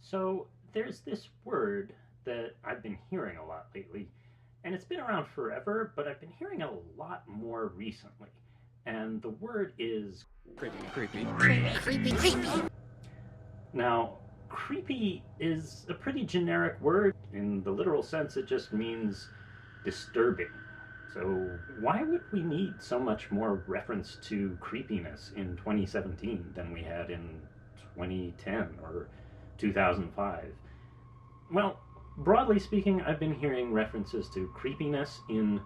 So there's this word that I've been hearing a lot lately, and it's been around forever, but I've been hearing a lot more recently. And the word is Creepy, creepy. now, creepy is a pretty generic word. In the literal sense, it just means disturbing. So, why would we need so much more reference to creepiness in 2017 than we had in 2010 or 2005? Well, broadly speaking, I've been hearing references to creepiness in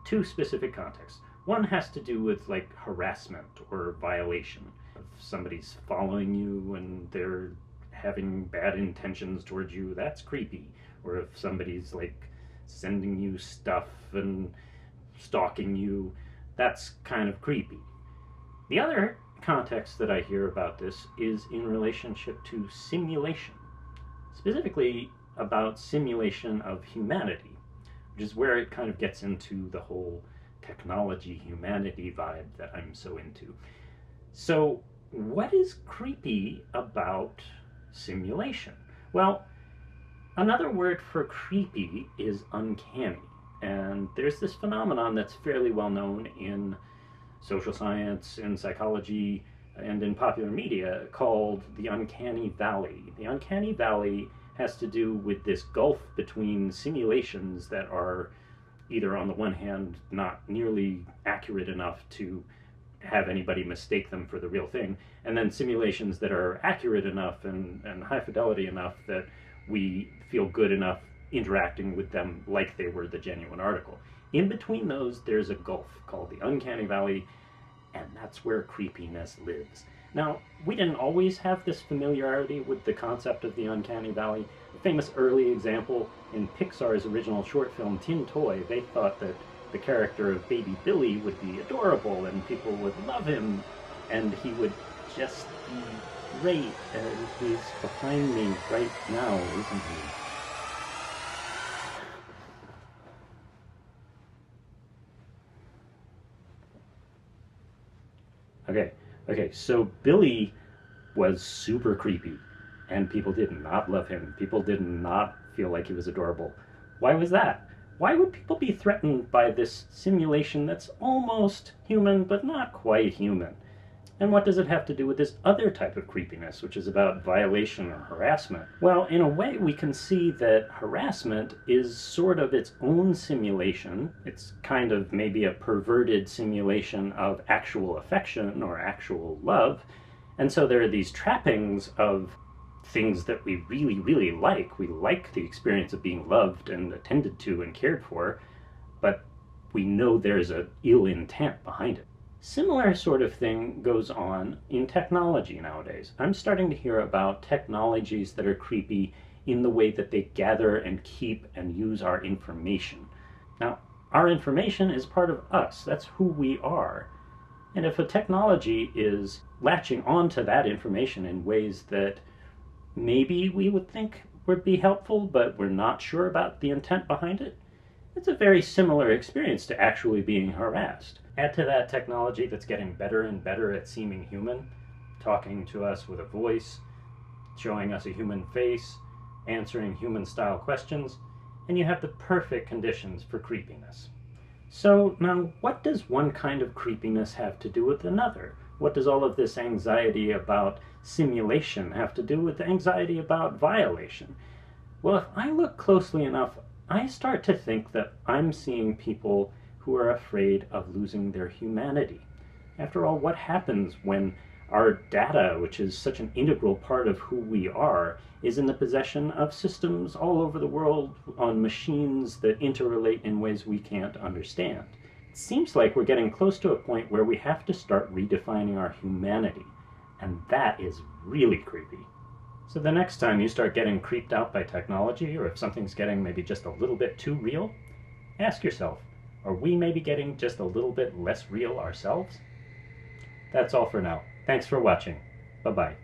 two specific contexts. One has to do with like harassment or violation. If somebody's following you and they're having bad intentions towards you, that's creepy. Or if somebody's like sending you stuff and stalking you, that's kind of creepy. The other context that I hear about this is in relationship to simulation, specifically about simulation of humanity, which is where it kind of gets into the whole technology humanity vibe that I'm so into. So, what is creepy about simulation? Well, another word for creepy is uncanny. And there's this phenomenon that's fairly well known in social science, in psychology, and in popular media called the Uncanny Valley. The Uncanny Valley has to do with this gulf between simulations that are either on the one hand not nearly accurate enough to have anybody mistake them for the real thing, and then simulations that are accurate enough and high fidelity enough that we feel good enough interacting with them like they were the genuine article. In between those, there's a gulf called the Uncanny Valley, and that's where creepiness lives. Now, we didn't always have this familiarity with the concept of the Uncanny Valley. A famous early example in Pixar's original short film Tin Toy, they thought that the character of Baby Billy would be adorable and people would love him and he would just be great, and he's behind me right now, isn't he? Okay, so Billy was super creepy, and people did not love him. People did not feel like he was adorable. Why was that? Why would people be threatened by this simulation that's almost human, but not quite human? And what does it have to do with this other type of creepiness, which is about violation or harassment? Well, in a way, we can see that harassment is sort of its own simulation. It's kind of maybe a perverted simulation of actual affection or actual love. And so there are these trappings of things that we really, really like. We like the experience of being loved and attended to and cared for, but we know there's an ill intent behind it. Similar sort of thing goes on in technology nowadays. I'm starting to hear about technologies that are creepy in the way that they gather and keep and use our information. Now, our information is part of us. That's who we are. And if a technology is latching onto that information in ways that maybe we would think would be helpful, but we're not sure about the intent behind it, it's a very similar experience to actually being harassed. Add to that technology that's getting better and better at seeming human, talking to us with a voice, showing us a human face, answering human-style questions, and you have the perfect conditions for creepiness. So now, what does one kind of creepiness have to do with another? What does all of this anxiety about simulation have to do with anxiety about violation? Well, if I look closely enough, I start to think that I'm seeing people who are afraid of losing their humanity. After all, what happens when our data, which is such an integral part of who we are, is in the possession of systems all over the world on machines that interrelate in ways we can't understand? It seems like we're getting close to a point where we have to start redefining our humanity, and that is really creepy. So the next time you start getting creeped out by technology, or if something's getting maybe just a little bit too real, ask yourself, are we maybe getting just a little bit less real ourselves? That's all for now. Thanks for watching. Bye-bye.